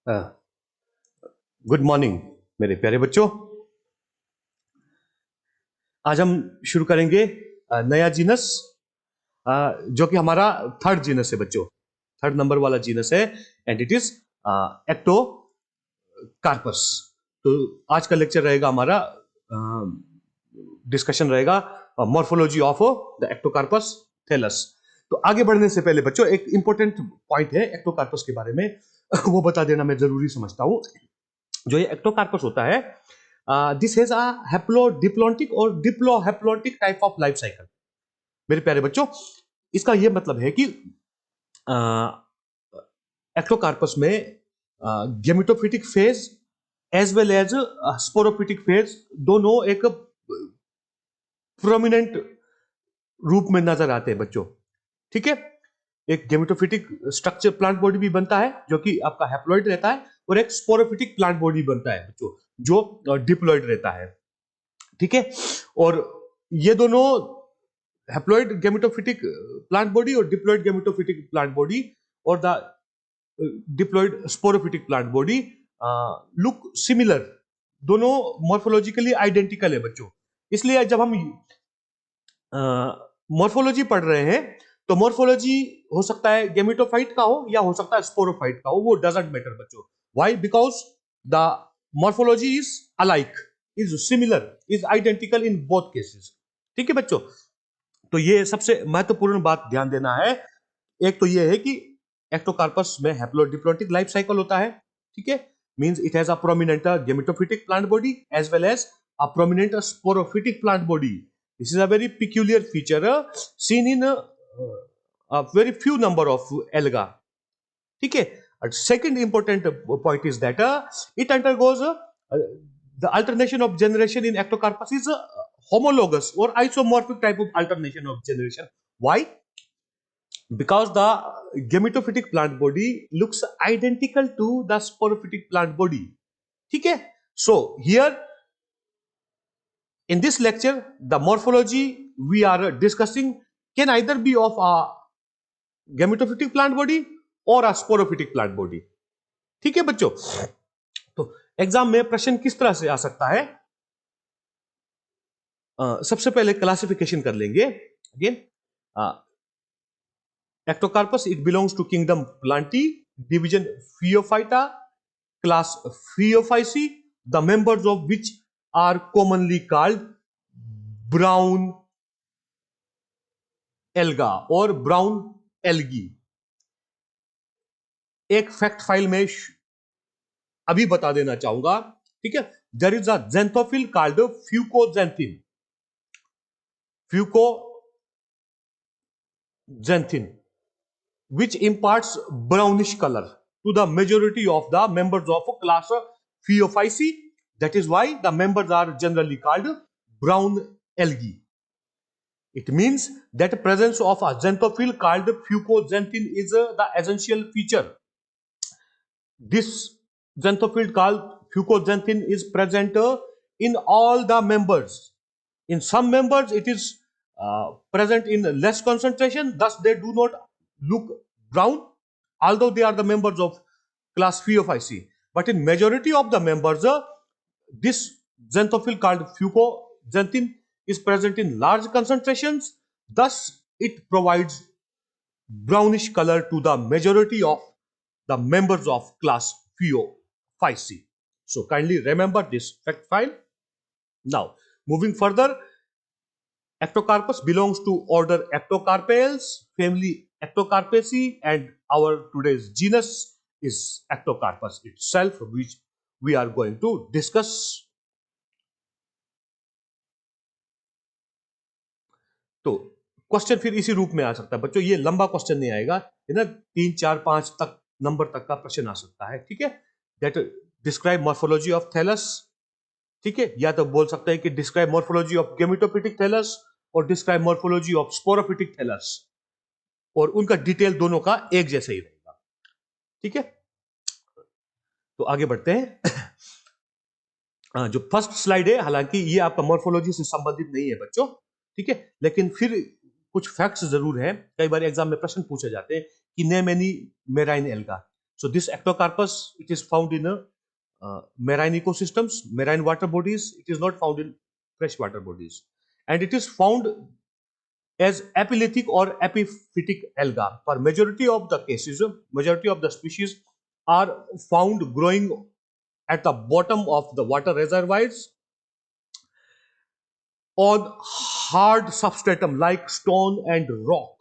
Good morning मेरे प्यारे बच्चों। आज हम शुरू करेंगे नया जीनस, जो कि हमारा थर्ड जीनस है बच्चों। थर्ड नंबर वाला जीनस है and it is Ectocarpus. तो आज का लेक्चर रहेगा हमारा, डिस्कशन रहेगा morphology of the Ectocarpus thallus. तो आगे बढ़ने से पहले बच्चों एक इंपॉर्टेंट पॉइंट है एक्टोकार्पस के बारे में, वो बता देना मैं जरूरी समझता हूं। जो ये एक्टोकार्पस होता है, दिस हैज अ हैप्लोडिप्लॉन्टिक और डिप्लोहैप्लॉन्टिक टाइप ऑफ लाइफ साइकिल। मेरे प्यारे बच्चों, इसका ये मतलब है कि एक्टोकार्पस में gametophytic phase as well as sporophytic phase दोनों एक प्रोमिनेंट रूप में नजर आते हैं बच्चों। ठीक है, एक गेमेटोफिटिक स्ट्रक्चर प्लांट बॉडी भी बनता है जो कि आपका हैप्लॉइड रहता है, और एक स्पोरोफिटिक प्लांट बॉडी बनता है बच्चों जो डिप्लॉइड रहता है। ठीक है, और ये दोनों हैप्लॉइड गेमेटोफिटिक प्लांट बॉडी और डिप्लॉइड गेमेटोफिटिक प्लांट बॉडी और the diploid sporophytic plant body look similar, दोनों मॉर्फोलॉजिकली आइडेंटिकल है बच्चों। इसलिए जब हम मॉर्फोलॉजी पढ़ रहे हैं तो मॉर्फोलॉजी हो सकता है गेमेटोफाइट का हो या हो सकता है स्पोरोफाइट का हो, वो डजंट मैटर बच्चों। Why? Because the morphology is alike, is similar, is identical in both cases. ठीक है बच्चों, तो ये सबसे महत्वपूर्ण बात ध्यान देना है। एक तो ये है कि एक्टोकार्पस में हैप्लोडिप्लॉन्टिक लाइफ साइकिल होता है। ठीक है, means it has a prominent gametophytic plant body as well as a prominent sporophytic plant body. This is a very peculiar feature seen in a very few number of alga. ठीक है, second important point is that it undergoes the alternation of generation in ectocarpus is homologous or isomorphic type of alternation of generation. Why? Because the gametophytic plant body looks identical to the sporophytic plant body. ठीक है, so here in this lecture, the morphology we are discussing can either be of a gametophytic plant body or a sporophytic plant body. ठीक है बच्चों, तो exam में प्रश्न किस तरह से आ सकता है? सबसे पहले क्लासिफिकेशन कर लेंगे। Again, Ectocarpus it belongs to kingdom Plantae, division Phaeophyta, class Phaeophyceae, the members of which are commonly called brown alga और ब्राउन एल्गी। एक फैक्ट फाइल में अभी बता देना चाहूंगा। ठीक है, there is a xanthophyll called fucoxanthin, fucoxanthin which imparts brownish color to the majority of the members of class Phaeophyceae. That is why the members are generally called brown algae. It means that presence of a xanthophil called fucoxanthin is the essential feature. This xanthophil called fucoxanthin is present in all the members. In some members it is present in less concentration, thus they do not look brown, although they are the members of class Phaeophyceae. But in majority of the members, this xanthophil called fucoxanthin is present in large concentrations, thus it provides brownish color to the majority of the members of class Phaeophyceae. So kindly remember this fact file. Now moving further, Ectocarpus belongs to order Ectocarpales, family Ectocarpaceae, and our today's genus is Ectocarpus itself, which we are going to discuss. तो question फिर इसी रूप में आ सकता है बच्चों, ये लंबा क्वेश्चन नहीं आएगा, है ना, 3, 4, 5 तक नंबर तक का प्रश्न आ सकता है। ठीक है, that describe morphology of thallus. ठीक है, या तो बोल सकते हैं कि describe morphology of gametophytic thallus और describe morphology of sporophytic thallus, और उनका डिटेल दोनों का एक जैसा ही रहेगा। ठीक है, तो आगे बढ़ते हैं। जो फर्स्ट स्लाइड है, हालांकि ये आपका मॉर्फोलॉजी से संबंधित नहीं है बच्चों, ठीक है, लेकिन फिर कुछ फैक्ट्स जरूर हैं। कई बार एग्जाम में प्रश्न पूछे जाते हैं कि name any marine alga. So this ectocarpus, it is found in marine ecosystems, marine water bodies. It is not found in freshwater bodies, and it is found as epilithic or epiphytic alga. For majority of the cases, majority of the species are found growing at the bottom of the water reservoirs on hard substratum like stone and rock.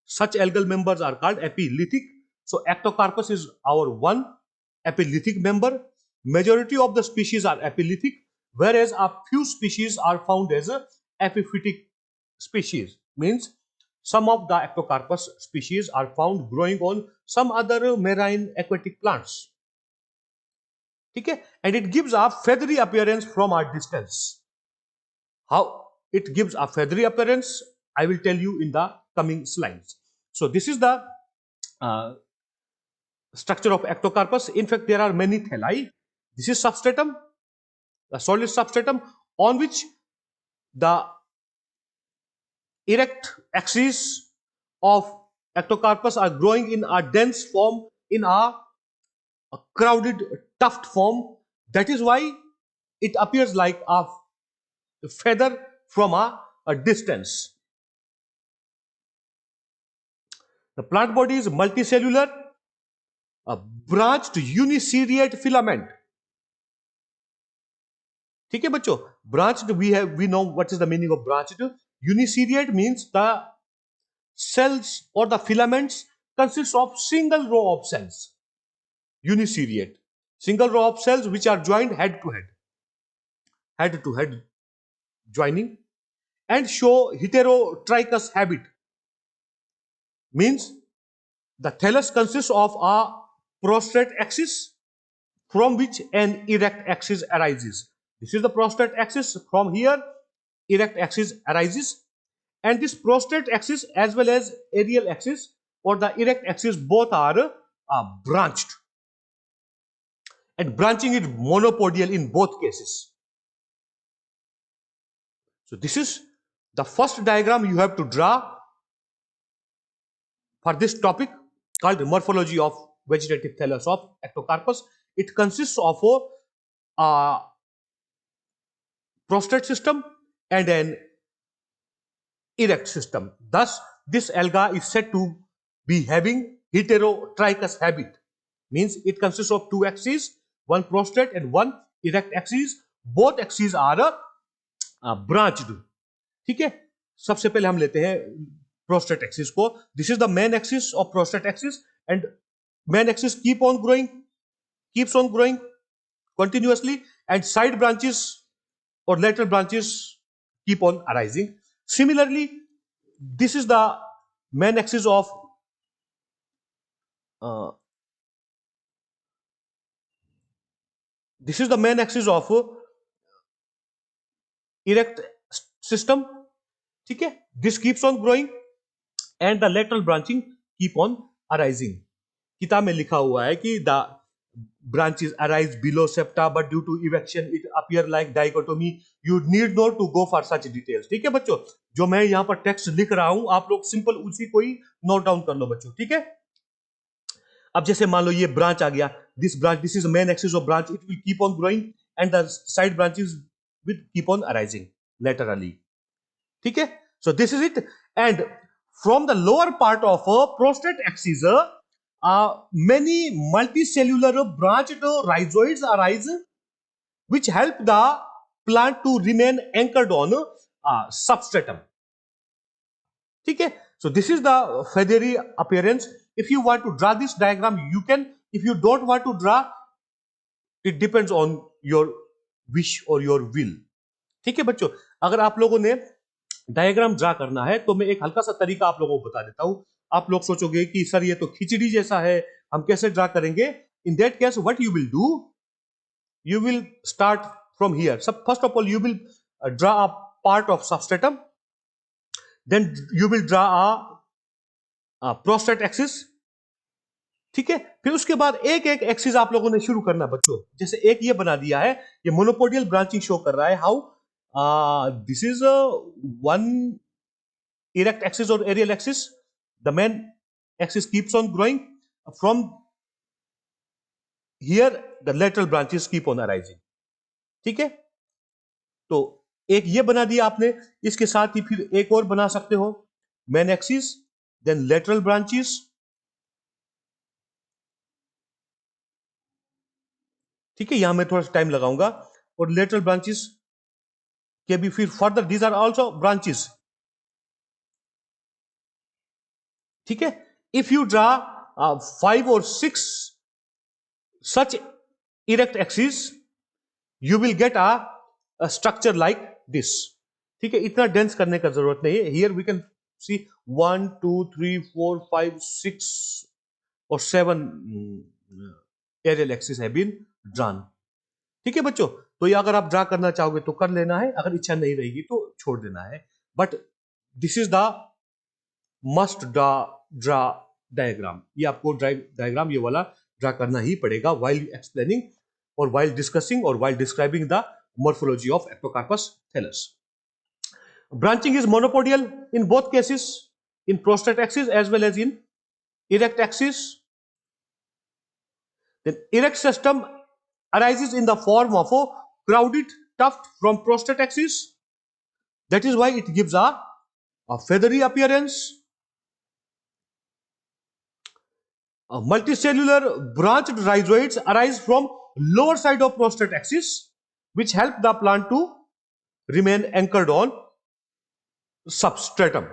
Such algal members are called epilithic. So ectocarpus is our one epilithic member. Majority of the species are epilithic, whereas a few species are found as a epiphytic species. Means some of the ectocarpus species are found growing on some other marine aquatic plants. Okay? And it gives a feathery appearance from a distance. How it gives a feathery appearance, I will tell you in the coming slides. So this is the structure of ectocarpus. In fact, there are many thalli. This is substratum, a solid substratum on which the erect axes of ectocarpus are growing in a dense form, in a crowded tuft form. That is why it appears like a feather from a distance. The plant body is multicellular, a branched uniseriate filament. ठीक है बच्चों, branched, we know what is the meaning of branched. Uniseriate means the cells or the filaments consist of single row of cells. Uniseriate, single row of cells which are joined head to head joining, and show heterotrichous habit. Means the thallus consists of a prostrate axis from which an erect axis arises. This is the prostrate axis. From here, erect axis arises, and this prostrate axis as well as aerial axis or the erect axis both are branched, and branching is monopodial in both cases. So this is the first diagram you have to draw for this topic called morphology of vegetative thallus of ectocarpus. It consists of a prostrate system and an erect system. Thus, this alga is said to be having heterotrichous habit. Means it consists of two axes, one prostrate and one erect axis. Both axes are branched. ठीक है, सबसे पहले हम लेते हैं prostate axis को. This is the main axis of prostate axis, and main axis keeps on growing continuously, and side branches or lateral branches keep on arising. Similarly, this is the main axis of erect system. ठीक है, this keeps on growing and the lateral branching keep on arising. किताब में लिखा हुआ है कि the branches arise below septa but due to evection it appear like dichotomy. You need not to go for such details. ठीक है बच्चों, जो मैं यहाँ पर टेक्स्ट लिख रहा हूं आप लोग सिंपल उसी को ही नोट डाउन कर लो बच्चों. ठीक है, अब जैसे मान लो ये ब्रांच आ गया, this is the main axis of branch, it will keep on growing and the side branches will keep on arising laterally. ठीक है, so this is it. And from the lower part of a prostate axis many multicellular branched rhizoids arise which help the plant to remain anchored on substratum. ठीक है, so this is the feathery appearance. If you want to draw this diagram you can, if you don't want to draw it depends on your wish or your will. ठीक है बच्चों, अगर आप लोगों ने diagram draw करना है तो मैं एक हल्का सा तरीका आप लोगों को बता देता हूं. आप लोग सोचोगे कि सर ये तो खिचड़ी जैसा है, हम कैसे ड्रा करेंगे? In that case what you will do, you will start from here. So first of all you will draw a part of substratum, then you will draw a prostate axis. ठीक है, फिर उसके बाद एक एक axis आप लोगों ने शुरू करना बच्चों. जैसे एक ये बना दिया है, ये मोनोपोडियल ब्रांचिंग शो कर रहा है. How this is one erect axis or aerial axis. The main axis keeps on growing from here the lateral branches keep on arising. ठीक है, तो एक ये बना दिया आपने, इसके साथ ही फिर एक और बना सकते हो, main axis, then lateral branches. ठीक है, यहां मैं थोड़ा सा टाइम लगाऊंगा, और लेटरल ब्रांचेस के भी फिर further, these are also branches. ठीक है, if you draw 5 or 6 such erect axis, you will get a structure like this। ठीक है, इतना डेंस करने का जरूरत नहीं है। हियर वी कैन सी 1 2 3 4 5 6 और 7 aerial axis have been drawn. ठीक है बच्चों, तो ये अगर आप ड्रा करना चाहोगे तो कर लेना है, अगर इच्छा नहीं रहेगी तो छोड़ देना है। But this is the must draw diagram. ये आपको डायग्राम ये वाला ड्रा करना ही पड़ेगा while एक्सप्लेनिंग और while डिस्कसिंग और while describing the morphology of ectocarpus thallus। Branching is monopodial in both cases, in prostrate axis as well as in erect axis। Then erect system arises in the form of a crowded tuft from prostrate axis. That is why it gives a feathery appearance। Multicellular branched rhizoids arise from lower side of prostrate axis, which help the plant to remain anchored on substratum।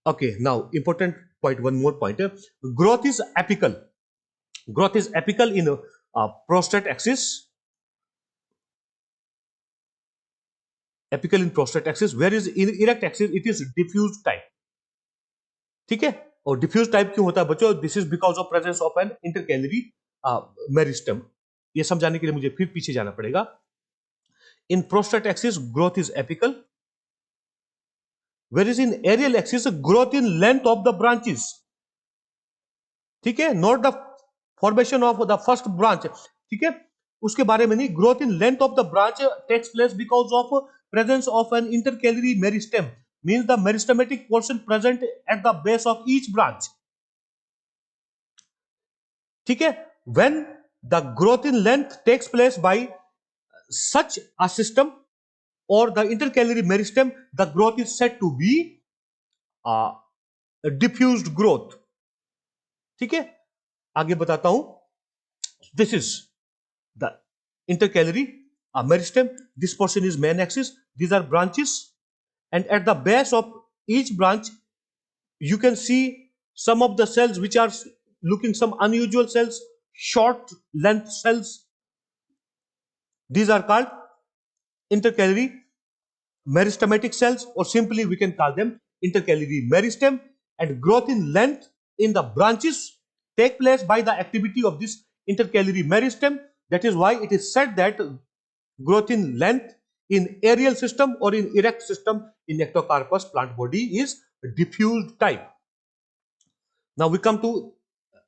Okay, now important point, one more point, growth is apical। Growth is apical in prostrate axis, apical in prostrate axis, whereas in erect axis it is diffuse type। ठीक है, और diffuse type क्यों होता है बच्चों? This is because of presence of an intercalary meristem. ये समझाने के लिए मुझे फिर पीछे जाना पड़ेगा। In prostrate axis growth is apical, whereas in aerial axis growth in length of the branches। ठीक है, not the formation of the first branch. ठीक है, उसके बारे में नहीं, growth in length of the branch takes place because of presence of an intercalary meristem, means the meristematic portion present at the base of each branch। ठीक है, when the growth in length takes place by such a system or the intercalary meristem, the growth is said to be a diffused growth। ठीक है, आगे बताता हूं। This is the intercalary meristem, this portion is main axis, these are branches, and at the base of each branch you can see some of the cells which are looking some unusual cells, short length cells, these are called intercalary meristematic cells, or simply we can call them intercalary meristem। And growth in length in the branches take place by the activity of this intercalary meristem। That is why it is said that growth in length in aerial system or in erect system in ectocarpus plant body is diffused type। Now we come to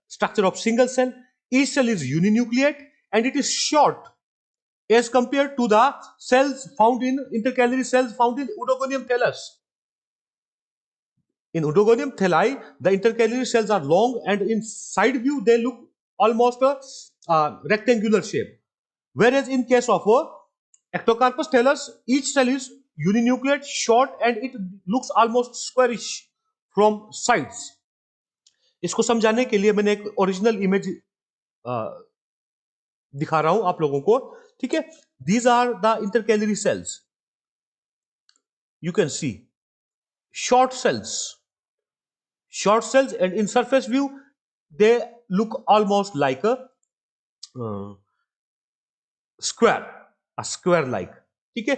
structure of single cell। Each cell is uninucleate and it is short as compared to the cells found in intercalary cells found in Oedogonium thallus। In Oedogonium thalli, the intercalary cells are long and in side view they look almost a rectangular shape, whereas in case of Ectocarpus thallus, each cell is uninucleate, short, and it looks almost squarish from sides। इसको समझाने के लिए मैंने एक original image दिखा रहा हूं आप लोगों को। ठीक है, these are the intercalary cells, you can see short cells, and in surface view they look almost like a square like। ठीक है,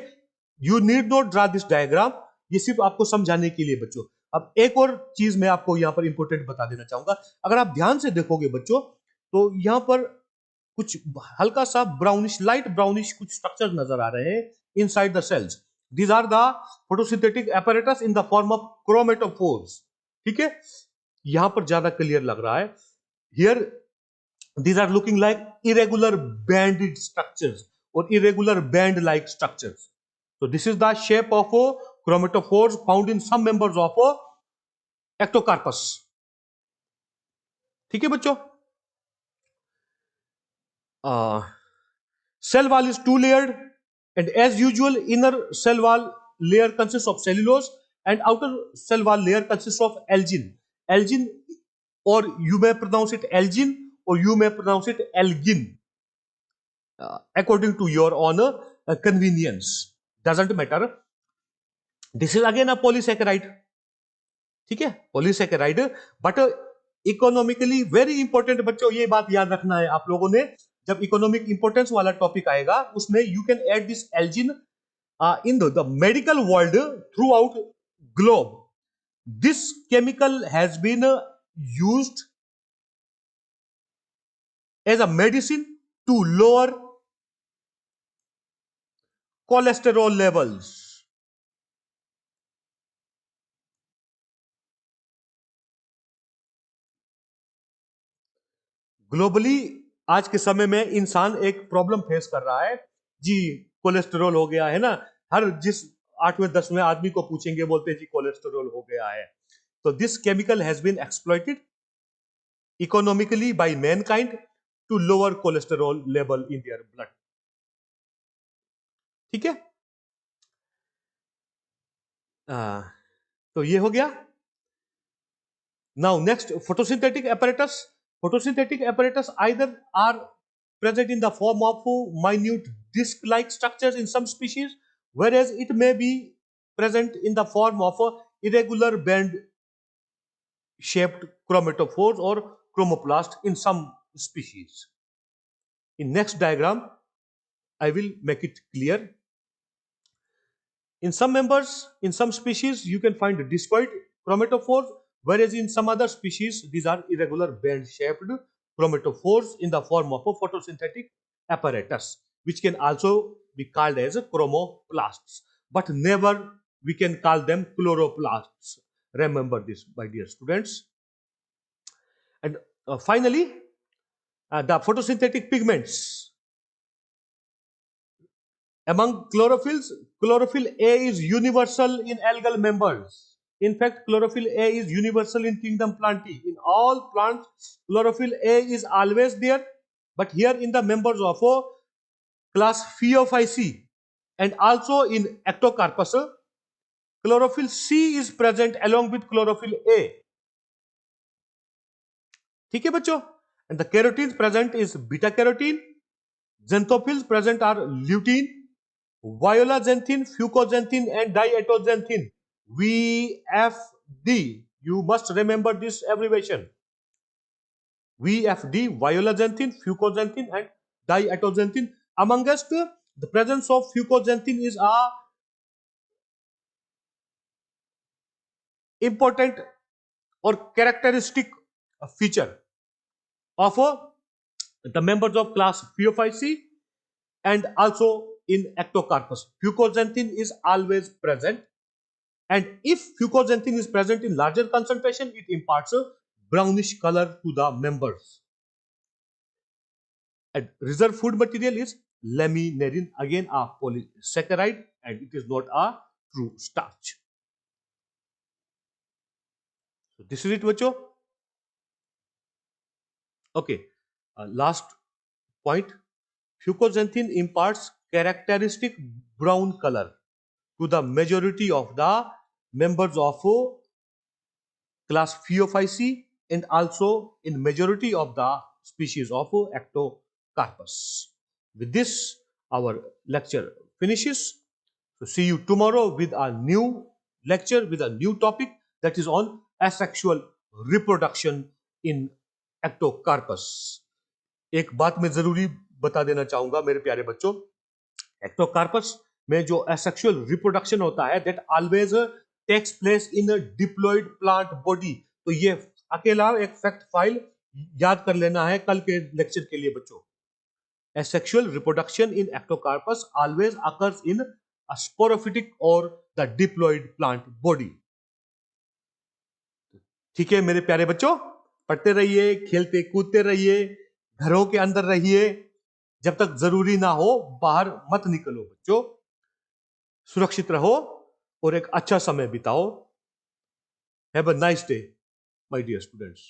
you need not draw this diagram, ये सिर्फ आपको समझाने के लिए बच्चों। अब एक और चीज मैं आपको यहां पर इंपॉर्टेंट बता देना चाहूंगा। अगर आप ध्यान से देखोगे बच्चों तो यहां पर कुछ हल्का सा ब्राउनिश, लाइट ब्राउनिश कुछ स्ट्रक्चर नजर आ रहे हैं inside the cells. These are the photosynthetic apparatus in the form of chromatophores. ठीक है, यहां पर ज्यादा क्लियर लग रहा है। Here these are looking like irregular banded structures or irregular band like structures। so this is the shape of chromatophores found in some members of ectocarpus। ठीक है बच्चों। Cell wall is two layered, and as usual, inner cell wall layer consists of cellulose, and outer cell wall layer consists of algin. Algin, or you may pronounce it algin, or you may pronounce it algin, according to your own convenience. Doesn't matter. This is again a polysaccharide. ठीक है, polysaccharide, but economically very important बच्चों, ये बात याद रखना है आप लोगों ने, जब इकोनॉमिक इंपोर्टेंस वाला टॉपिक आएगा उसमें you can add this algin in the medical world throughout globe. This chemical has been used as a medicine to lower cholesterol levels. Globally आज के समय में इंसान एक प्रॉब्लम फेस कर रहा है जी, कोलेस्टेरॉल हो गया है ना, हर जिस 8वें 10वें आदमी को पूछेंगे बोलते हैं जी कोलेस्टेरॉल हो गया है. तो this chemical has been exploited economically by mankind to lower cholesterol level in their blood. ठीक है, तो ये हो गया. Now next, photosynthetic apparatus. Photosynthetic apparatus either are present in the form of minute disc-like structures in some species, whereas it may be present in the form of irregular band-shaped chromatophores or chromoplasts in some species. In next diagram, I will make it clear. In some members, in some species, you can find discoid chromatophores, whereas in some other species, these are irregular band-shaped chromatophores in the form of a photosynthetic apparatus, which can also be called as chromoplasts, but never we can call them chloroplasts. Remember this, my dear students. And finally, the photosynthetic pigments. Among chlorophylls, chlorophyll A is universal in algal members. In fact, chlorophyll A is universal in kingdom Plantae. In all plants, chlorophyll A is always there. But here in the members of class Phaeophyceae and also in Ectocarpus, chlorophyll C is present along with chlorophyll A. ठीक है बच्चों? And the carotenes present is beta carotene. Xanthophylls present are lutein, viola xanthin, fucoxanthin, and diatoxanthin. VFD. You must remember this abbreviation. VFD, viola xanthin, fucoxanthin, and diatoxanthin. Amongst the presence of fucoxanthin is a important or characteristic feature of the members of class Phaeophyceae and also in Ectocarpus. Fucoxanthin is always present, and if fucoxanthin is present in larger concentration, it imparts a brownish color to the members. And reserve food material is laminarin, again a polysaccharide, and it is not a true starch. So this is it, bacho. Okay, last point. Fucoxanthin imparts characteristic brown color to the majority of the members of class Phaeophyceae and also in majority of the species of Ectocarpus. With this, our lecture finishes. So see you tomorrow with a new lecture with a new topic that is on asexual reproduction in Ectocarpus. एक बात मैं जरूरी बता देना चाहूंगा मेरे प्यारे बच्चों, एक्टोकार्पस में जो एसेक्सुअल रिप्रोडक्शन होता है that always takes place in a diploid plant body. तो ये अकेला एक फैक्ट फाइल याद कर लेना है कल के लेक्चर के लिए बच्चों. Asexual reproduction in Ectocarpus always occurs in a sporophytic और द डिप्लॉयड प्लांट बॉडी. ठीक है मेरे प्यारे बच्चों, पढ़ते रहिए, खेलते कूदते रहिए, घरों के अंदर रहिए, जब तक जरूरी ना हो बाहर मत निकलो बच्चों. सुरक्षित रहो और एक अच्छा समय बिताओ. Have a nice day my dear students.